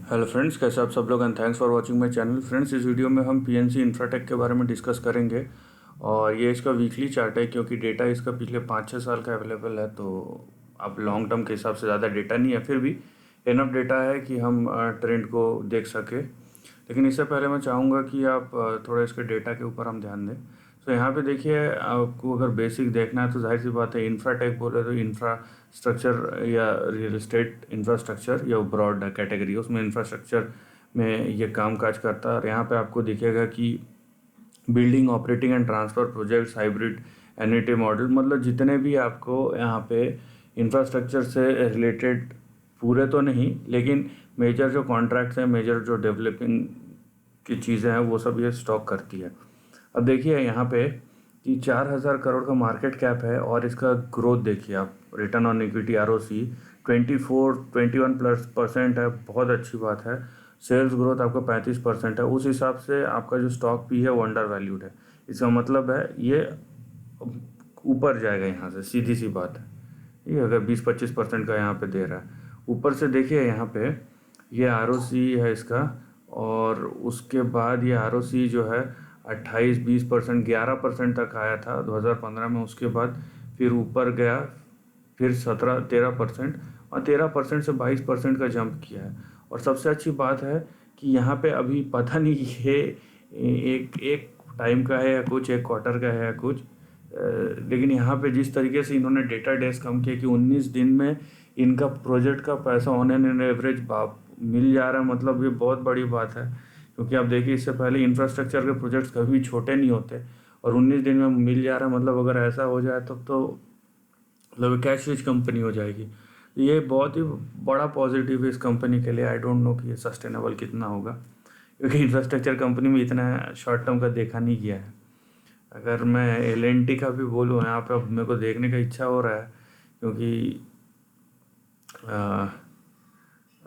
Hello friends, कैसे आप सब लोग and thanks for watching my channel. Friends, इस वीडियो में हम पीएनसी इंफ्राटेक के बारे में डिस्कस करेंगे और ये इसका वीकली चार्ट है क्योंकि डेटा इसका पिछले 5-6 साल का अवेलेबल है। तो अब लॉन्ग टर्म के हिसाब से ज़्यादा डेटा नहीं है, फिर भी इनफ डेटा है कि हम ट्रेंड को देख सके। लेकिन इससे पहले मैं चाहूँगा कि आप थोड़ा इसके डेटा के ऊपर हम ध्यान दें। तो यहाँ पे देखिए, आपको अगर बेसिक देखना है तो जाहिर सी बात है, इंफ्राटेक बोले तो इंफ्रास्ट्रक्चर या रियल एस्टेट इंफ्रास्ट्रक्चर या ब्रॉड कैटेगरी, उसमें इंफ्रास्ट्रक्चर में ये काम काज करता है। और यहाँ पे आपको दिखेगा कि building, operating and transfer projects, hybrid annuity model, मतलब जितने भी आपको यहाँ पे इंफ्रास्ट्रक्चर से रिलेटेड, पूरे तो नहीं लेकिन मेजर जो कॉन्ट्रैक्ट्स हैं, मेजर जो डेवलपिंग की चीज़ें हैं, वो सब ये स्टॉक करती है। अब देखिए यहाँ पे कि 4,000 करोड़ का मार्केट कैप है और इसका ग्रोथ देखिए आप, रिटर्न ऑन इक्विटी ROC 21+ % है, बहुत अच्छी बात है। सेल्स ग्रोथ आपका 35% है। उस हिसाब से आपका जो स्टॉक भी है वो अंडर वैल्यूड है। इसका मतलब है ये ऊपर जाएगा यहाँ से, सीधी सी बात है। ये अगर 20-25% का यहाँ पे दे रहा है, ऊपर से देखिए यहाँ पे ये ROC है इसका, और उसके बाद ये ROC जो है 28-20%, 11% तक आया था 2015 में। उसके बाद फिर ऊपर गया, फिर 17-13%, और 13% से 22% का जंप किया है। और सबसे अच्छी बात है कि यहाँ पे अभी पता नहीं ये एक एक टाइम का है या कुछ, एक क्वार्टर का है या कुछ, लेकिन यहाँ पे जिस तरीके से इन्होंने डेटा डेज कम किया कि 19 दिन में इनका प्रोजेक्ट का पैसा ऑन एन एवरेज मिल जा रहा है, मतलब ये बहुत बड़ी बात है। क्योंकि आप देखिए, इससे पहले इंफ्रास्ट्रक्चर के प्रोजेक्ट्स कभी भी छोटे नहीं होते, और 19 दिन में मिल जा रहा है, मतलब अगर ऐसा हो जाए तब तो मतलब कैश रिच कंपनी हो जाएगी। ये बहुत ही बड़ा पॉजिटिव है इस कंपनी के लिए। आई डोंट नो कि ये सस्टेनेबल कितना होगा, क्योंकि इंफ्रास्ट्रक्चर कंपनी में इतना शॉर्ट टर्म का देखा नहीं गया है। अगर मैं L&T का भी बोलूँ यहाँ पे, अब मेरे को देखने का इच्छा हो रहा है, क्योंकि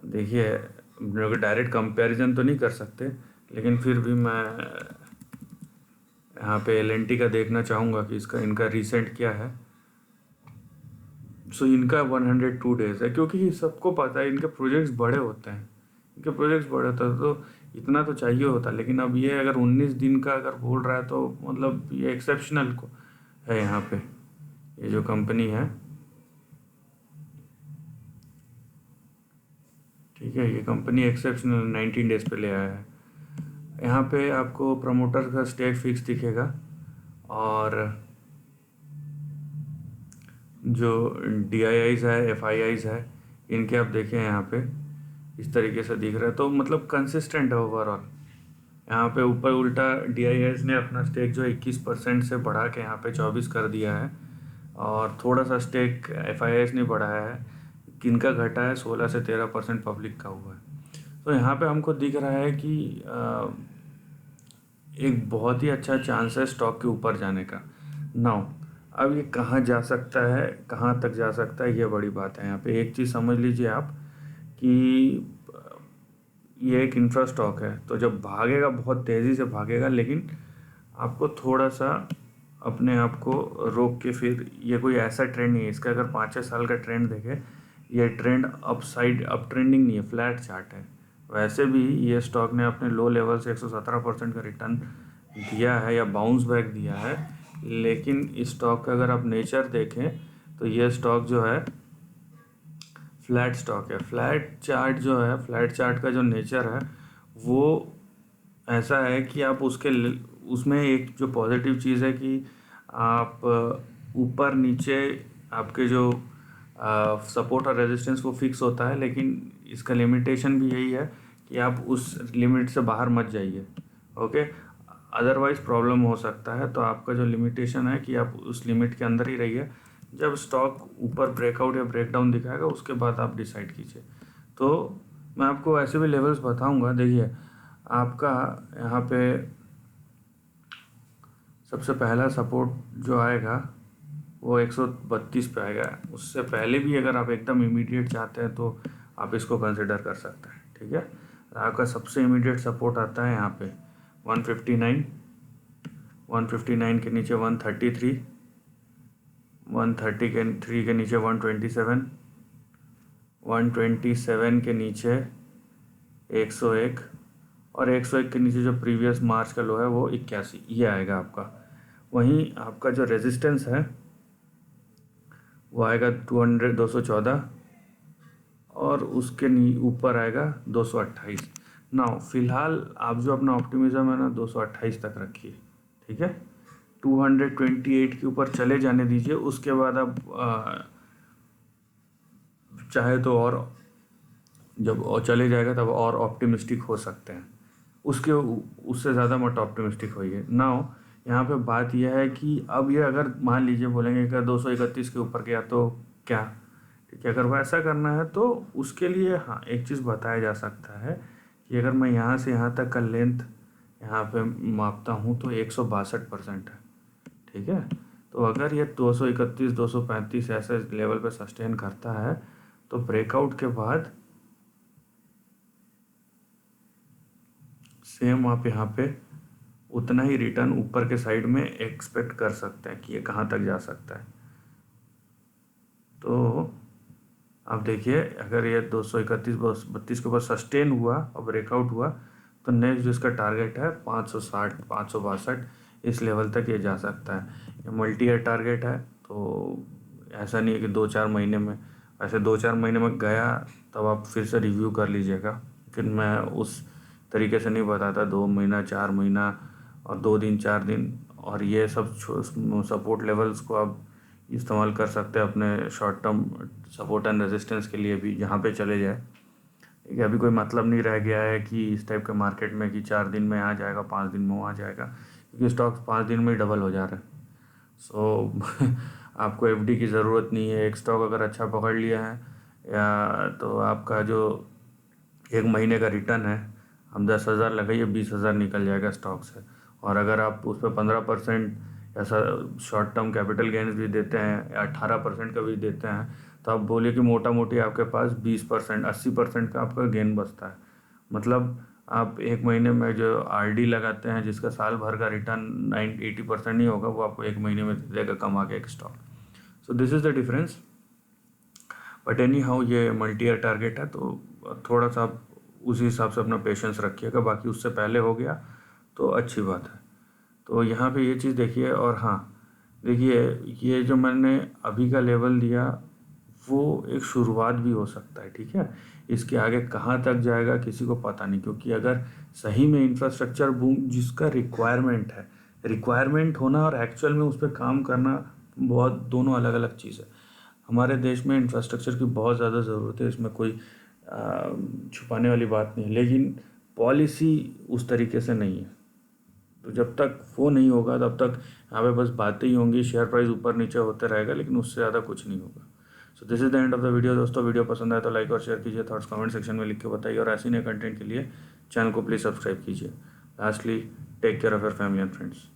देखिए, मेरे को डायरेक्ट कंपैरिजन तो नहीं कर सकते, लेकिन फिर भी मैं यहाँ पे L&T का देखना चाहूँगा कि इनका रिसेंट क्या है। सो इनका 102 डेज है, क्योंकि सबको पता है इनके प्रोजेक्ट्स बड़े होते हैं। तो इतना तो चाहिए होता, लेकिन अब ये अगर 19 दिन का अगर बोल रहा है तो मतलब ये एक्सेप्शनल को है। यहाँ पे ये जो कंपनी है, ठीक है, ये कंपनी एक्सेप्शनल 19 डेज पे ले आया है। यहाँ पे आपको प्रमोटर का स्टेक फिक्स दिखेगा, और जो DIIs है, FIIs है, इनके आप देखें यहाँ पे इस तरीके से दिख रहा है, तो मतलब कंसिस्टेंट है ओवरऑल। यहाँ पे ऊपर उल्टा DIIs ने अपना स्टेक जो 21% से बढ़ा के यहाँ पे 24 कर दिया है, और थोड़ा सा स्टेक FIIs ने बढ़ाया है। किनका घटा है? 16 से 13% पब्लिक का हुआ है। तो यहाँ पे हमको दिख रहा है कि एक बहुत ही अच्छा चांस है स्टॉक के ऊपर जाने का। नाउ अब ये कहाँ जा सकता है, कहाँ तक जा सकता है, ये बड़ी बात है। यहाँ पे एक चीज़ समझ लीजिए आप कि ये एक इंफ्रा स्टॉक है, तो जब भागेगा बहुत तेज़ी से भागेगा, लेकिन आपको थोड़ा सा अपने आप को रोक के, फिर ये कोई ऐसा ट्रेंड नहीं है इसका। अगर 5-6 साल का ट्रेंड देखें, ये ट्रेंड अप ट्रेंडिंग नहीं है, फ्लैट चार्ट है। वैसे भी ये स्टॉक ने अपने लो लेवल से 117% का रिटर्न दिया है या बाउंस बैक दिया है, लेकिन इस स्टॉक का अगर आप नेचर देखें तो ये स्टॉक जो है फ्लैट स्टॉक है। फ्लैट चार्ट का जो नेचर है वो ऐसा है कि आप उसमें एक जो पॉजिटिव चीज़ है कि आप ऊपर नीचे आपके जो सपोर्ट और रेजिस्टेंस वो फिक्स होता है, लेकिन इसका लिमिटेशन भी यही है कि आप उस लिमिट से बाहर मत जाइए। ओके, अदरवाइज प्रॉब्लम हो सकता है। तो आपका जो लिमिटेशन है कि आप उस लिमिट के अंदर ही रहिए। जब स्टॉक ऊपर ब्रेकआउट या ब्रेकडाउन दिखाएगा उसके बाद आप डिसाइड कीजिए। तो मैं आपको ऐसे भी लेवल्स बताऊंगा। देखिए, आपका यहाँ पे सबसे पहला सपोर्ट जो आएगा वो 132 पे आएगा। उससे पहले भी अगर आप एकदम इमीडिएट चाहते हैं तो आप इसको कंसिडर कर सकते हैं, ठीक है। आपका सबसे इमीडिएट सपोर्ट आता है यहाँ पे 159, 159 के नीचे 133, 133 के नीचे 127, 127 के नीचे 101 और 101 के नीचे जो प्रीवियस मार्च का लो है वो 81, ये आएगा आपका। वहीं आपका जो रेजिस्टेंस है वो आएगा 214 और उसके ऊपर आएगा 228। नाउ फिलहाल आप जो अपना ऑप्टिमिज्म है ना 228 तक रखिए, ठीक है। 228 के ऊपर चले जाने दीजिए, उसके बाद आप चाहे तो और जब और चले जाएगा तब और ऑप्टिमिस्टिक हो सकते हैं, उससे ज़्यादा मत ऑप्टिमिस्टिक होइए। नाउ यहाँ पे बात यह है कि अब ये अगर मान लीजिए बोलेंगे कि 231 के ऊपर गया तो क्या, ठीक है। अगर वैसा करना है तो उसके लिए हाँ एक चीज़ बताया जा सकता है कि अगर मैं यहाँ से यहाँ तक का लेंथ यहाँ पे मापता हूँ तो 162% है, ठीक है। तो अगर ये 231 235 ऐसे लेवल पे सस्टेन करता है तो ब्रेकआउट के बाद सेम आप यहाँ पे उतना ही रिटर्न ऊपर के साइड में एक्सपेक्ट कर सकते हैं कि ये कहाँ तक जा सकता है। तो आप देखिए अगर ये 231 32 के ऊपर सस्टेन हुआ और ब्रेकआउट हुआ तो नेक्स्ट जिसका टारगेट है 560 562 इस लेवल तक ये जा सकता है। ये मल्टी ईयर टारगेट है, तो ऐसा नहीं है कि 2-4 महीने में, ऐसे 2-4 महीने में गया तब आप फिर से रिव्यू कर लीजिएगा। फिर मैं उस तरीके से नहीं बताता 2 महीना 4 महीना और 2 दिन 4 दिन, और ये सब सपोर्ट लेवल्स को आप इस्तेमाल कर सकते हैं अपने short term support and resistance के लिए भी, जहाँ पे चले जाए, ठीक है। अभी कोई मतलब नहीं रह गया है कि इस टाइप के मार्केट में कि 4 दिन में आ जाएगा 5 दिन में वो आ जाएगा, क्योंकि स्टॉक्स 5 दिन में ही डबल हो जा रहे हैं। सो आपको एफडी की ज़रूरत नहीं है। एक स्टॉक अगर अच्छा पकड़ लिया है या तो आपका जो 1 महीने का रिटर्न है, हम 10,000 लगाइए 20,000 निकल जाएगा स्टॉक से। और अगर आप उस पर 15% ऐसा शॉर्ट टर्म कैपिटल गेन्स भी देते हैं या 18% का भी देते हैं तो आप बोलिए कि मोटा मोटी आपके पास 20% 80% का आपका गेन बचता है। मतलब आप 1 महीने में जो आरडी लगाते हैं जिसका साल भर का रिटर्न 80% नहीं होगा, वो आपको 1 महीने में दे देगा कमा के एक stock. So this is the difference. But any how ये मल्टी ईयर टारगेट है तो थोड़ा सा आप उसी हिसाब से अपना पेशेंस रखिएगा, बाकी उससे पहले हो गया तो अच्छी बात है। तो यहाँ पे ये चीज़ देखिए। और हाँ देखिए, ये जो मैंने अभी का लेवल दिया वो एक शुरुआत भी हो सकता है, ठीक है। इसके आगे कहाँ तक जाएगा किसी को पता नहीं, क्योंकि अगर सही में इंफ्रास्ट्रक्चर बूम जिसका रिक्वायरमेंट है, रिक्वायरमेंट होना और एक्चुअल में उस पर काम करना बहुत दोनों अलग अलग चीज़ है। हमारे देश में इंफ्रास्ट्रक्चर की बहुत ज़्यादा ज़रूरत है, इसमें कोई छुपाने वाली बात नहीं है, लेकिन पॉलिसी उस तरीके से नहीं है। तो जब तक वो नहीं होगा तब तक यहाँ पे बस बातें ही होंगी, शेयर प्राइस ऊपर नीचे होते रहेगा, लेकिन उससे ज़्यादा कुछ नहीं होगा। So this is the end of the video दोस्तों। वीडियो पसंद आए तो लाइक और शेयर कीजिए, थॉट्स कमेंट सेक्शन में लिख के बताइए, और ऐसे नए कंटेंट के लिए चैनल को प्लीज़ सब्सक्राइब कीजिए। Lastly, take care of your family and friends.